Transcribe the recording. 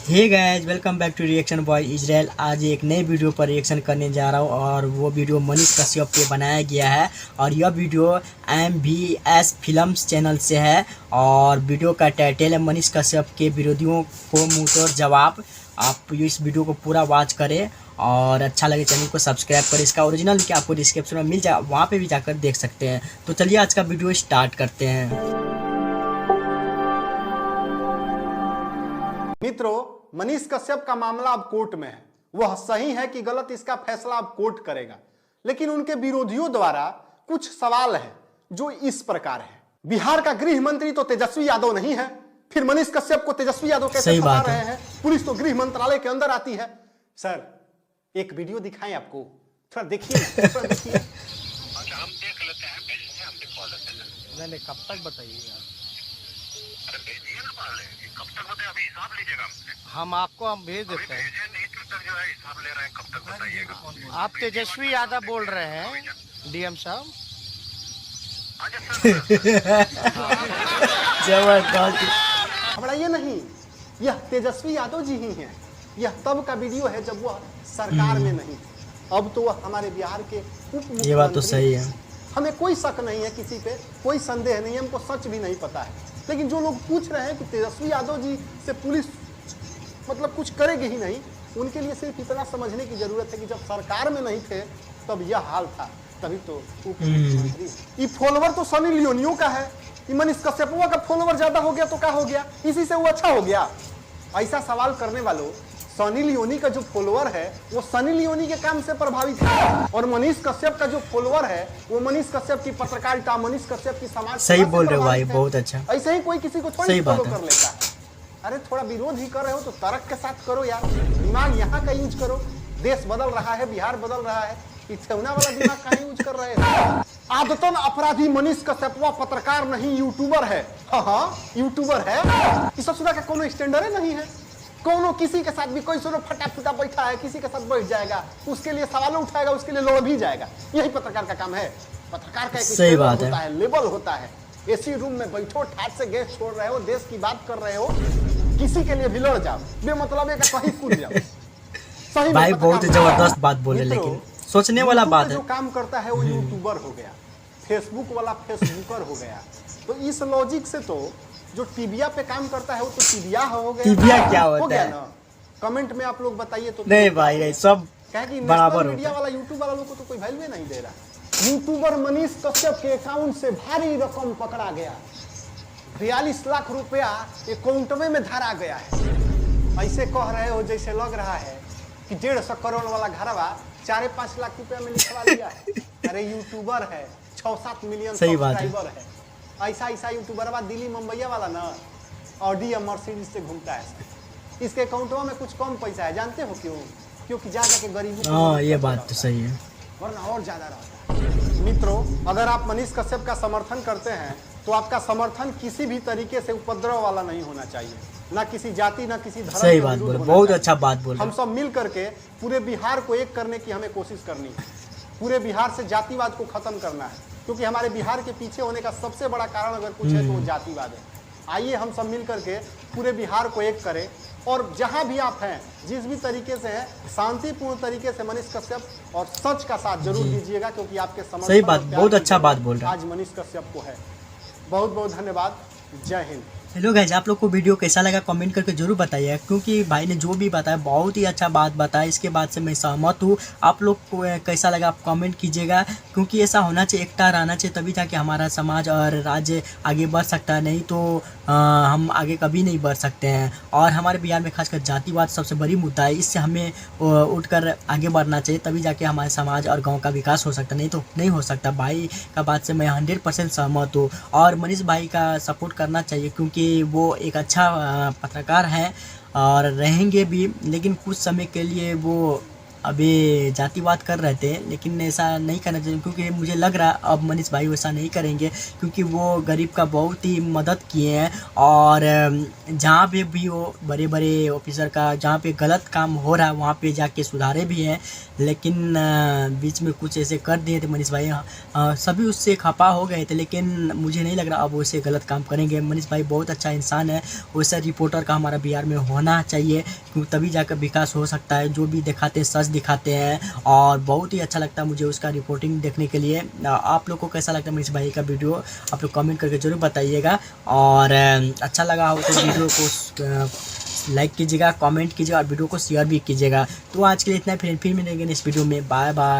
Hey guys, welcome back to reaction boy Israel. आज एक नए वीडियो पर रिएक्शन करने जा रहा हूँ और वो वीडियो मनीष कश्यप पे बनाया गया है और यह वीडियो MVS फिल्म्स चैनल से है और वीडियो का टाइटल है मनीष कश्यप के विरोधियों को मुंहतोड़ जवाब। आप इस वीडियो को पूरा वॉच करें और अच्छा लगे चैनल को सब्सक्राइब करें। इसका ओरिजिनल लिंक आपको डिस्क्रिप्शन में मिल जाए, वहाँ पे भी जाकर देख सकते हैं। तो चलिए आज का वीडियो स्टार्ट करते हैं। मित्रों, मनीष कश्यप का मामला अब कोर्ट में है। वह सही है कि गलत, इसका फैसला अब कोर्ट करेगा। लेकिन उनके विरोधियों द्वारा कुछ सवाल है जो इस प्रकार है। बिहार का गृह मंत्री तो तेजस्वी यादव नहीं है, फिर मनीष कश्यप को तेजस्वी यादव कैसे फंसा रहे हैं? पुलिस तो गृह मंत्रालय के अंदर आती है। सर, एक वीडियो दिखाएं आपको, थोड़ा देखिए, थोड़ा देखिए। अच्छा, हम देख लेते हैं, भेजते हैं, हम दिखवा देते हैं। नहीं, कब तक बताइएगा? अरे भेजिए ना पहले, कब तक बताए? अभी हिसाब लीजिएगा हमसे। हम भेज देते हैं। भेजे नहीं तो तक जो है हिसाब ले रहे हैं, कब तक बताइएगा? आप तेजस्वी यादव बोल रहे हैं, DM साहब? जबरदस्त। घबराइए नहीं, यह तेजस्वी यादव जी ही हैं। यह तब का वीडियो है जब वह सरकार में नहीं थे। अब तो वह हमारे बिहार के उप मुख्यमंत्री। ये बात तो सही है। हमें कोई शक नहीं है, किसी पे कोई संदेह नहीं है, हमको सच भी नहीं पता है। लेकिन जो लोग पूछ रहे हैं कि तेजस्वी यादव जी से पुलिस मतलब कुछ करेगी ही नहीं, उनके लिए सिर्फ इतना समझने की जरूरत है कि जब सरकार में नहीं थे तब यह हाल था, तभी तो उप मुख्यमंत्री। ये फॉलोवर तो सनी लियोनियों का है, ये मनीष कश्यपवा का फॉलोवर ज्यादा हो गया तो क्या हो गया? इसी से वो अच्छा हो गया? ऐसा सवाल करने वालों, सनी लियोनी का जो फॉलोवर है वो सनी लियोनी के काम से प्रभावित है और मनीष कश्यप का जो फॉलोवर है वो मनीष कश्यप की पत्रकारिता, मनीष कश्यप की समाज। सही बोल रहे हो भाई, बहुत अच्छा। ऐसे ही कोई किसी को थोड़ी फॉलो कर लेता है। अरे थोड़ा विरोध ही कर रहे हो तो तर्क के साथ करो यार, दिमाग यहाँ का यूज करो। देश बदल रहा है, बिहार बदल रहा है, इतना वाला दिमाग कहाँ यूज कर रहे हैं? आदतन अपराधी मनीष कश्यपवा पत्रकार नहीं यूट्यूबर है। हाँ, यूट्यूबर है। इस ससुरा का कोनो स्टैंडर्ड नहीं है। कोनो किसी के साथ भी कोई सुनो फटा बैठा है, किसी के साथ बैठ जाएगा, उसके लिए सवाल उठाएगा, उसके लिए लड़ भी जाएगा। यही पत्रकार का काम है। पत्रकार का एक सही बात होता है, लेवल होता है। एसी रूम में बैठो, ठाट से गैस छोड़ रहे हो, देश की बात कर रहे हो, किसी के लिए भी लड़ जाओ, बेमतलब है कि कहीं कूद जाओ। सही भाई बहुत जबरदस्त बात बोले, लेकिन सोचने वाला बात है। जो काम करता है वो यूट्यूबर हो गया, फेसबुक वाला फेसबुकर हो गया। तो इस लॉजिक से तो जो टीबिया पे काम करता है वो तो टीबिया हो गया। टीबिया क्या होता है ना? कमेंट में आप लोग बताइए तो। नहीं भाई, नहीं, सब बराबर मीडिया वाला यूट्यूब वाला लोग को तो कोई वैल्यू नहीं दे रहा। यूट्यूबर मनीष कश्यप के अकाउंट से भारी रकम पकड़ा गया, 42 लाख रुपया अकाउंट में धरा गया है। ऐसे कह रहे हो जैसे लग रहा है कि 150 करोड़ वाला घरवा 4-5 लाख रुपया में लिखवा लिया है। अरे यूट्यूबर है, 6-7 मिलियन सब्सक्राइबर है। ऐसा यूट्यूबर दिल्ली मुंबई वाला ना, ऑडी या मर्सिडीज से घूमता है। इसके अकाउंटों में कुछ कम पैसा है, जानते हो क्यों? क्योंकि ज्यादा के गरीबों। हाँ, ये बात तो सही है, वरना और ज्यादा रहता है। मित्रों, अगर आप मनीष कश्यप का समर्थन करते हैं तो आपका समर्थन किसी भी तरीके से उपद्रव वाला नहीं होना चाहिए, ना किसी जाति, ना किसी धर्म। सही बात बोले, बहुत अच्छा बात बोले। हम सब मिल करके पूरे बिहार को एक करने की हमें कोशिश करनी है। पूरे बिहार से जातिवाद को खत्म करना है, क्योंकि हमारे बिहार के पीछे होने का सबसे बड़ा कारण अगर कुछ है तो वो जातिवाद है। आइए हम सब मिल करके पूरे बिहार को एक करें और जहां भी आप हैं, जिस भी तरीके से हैं, शांतिपूर्ण तरीके से मनीष कश्यप और सच का साथ जरूर दीजिएगा, क्योंकि आपके समर्थन। सही बात, बहुत अच्छा बात बोल रहे हैं आज मनीष कश्यप को है। बहुत बहुत धन्यवाद। जय हिंद। हेलो गाइस, आप लोग को वीडियो कैसा लगा कमेंट करके जरूर बताइए, क्योंकि भाई ने जो भी बताया बहुत ही अच्छा बात बताया। इसके बाद से मैं सहमत हूँ। आप लोग को कैसा लगा आप कमेंट कीजिएगा, क्योंकि ऐसा होना चाहिए, एकता रहना चाहिए, तभी जाके हमारा समाज और राज्य आगे बढ़ सकता है। नहीं तो हम आगे कभी नहीं बढ़ सकते हैं। और हमारे बिहार में खासकर जातिवाद सबसे बड़ी मुद्दा है, इससे हमें उठकर आगे बढ़ना चाहिए, तभी जाके हमारे समाज और गाँव का विकास हो सकता है। नहीं तो नहीं हो सकता। भाई का बात से मैं 100% सहमत हूँ और मनीष भाई का सपोर्ट करना चाहिए, क्योंकि वो एक अच्छा पत्रकार हैं और रहेंगे भी, लेकिन कुछ समय के लिए वो अभी जातिवाद कर रहे थे, लेकिन ऐसा नहीं करना चाहिए क्योंकि मुझे लग रहा है अब मनीष भाई वैसा नहीं करेंगे क्योंकि वो गरीब का बहुत ही मदद किए हैं। और जहाँ पे भी वो बड़े बड़े ऑफिसर का जहाँ पे गलत काम हो रहा है वहाँ पे जाके सुधारे भी हैं, लेकिन बीच में कुछ ऐसे कर दिए थे मनीष भाई। सभी उससे खफा हो गए थे, लेकिन मुझे नहीं लग रहा अब वैसे गलत काम करेंगे। मनीष भाई बहुत अच्छा इंसान है, वैसा रिपोर्टर का हमारा बिहार में होना चाहिए क्योंकि तभी जाकर विकास हो सकता है। जो भी दिखाते हैं सच दिखाते हैं और बहुत ही अच्छा लगता है मुझे उसका रिपोर्टिंग देखने के लिए। आप लोग को कैसा लगता है मनीष भाई का वीडियो आप लोग कमेंट करके ज़रूर बताइएगा। और अच्छा लगा हो तो वीडियो को लाइक कीजिएगा, कमेंट कीजिएगा और वीडियो को शेयर भी कीजिएगा। तो आज के लिए इतना ही, फिर मिलेंगे इस वीडियो में। Bye bye.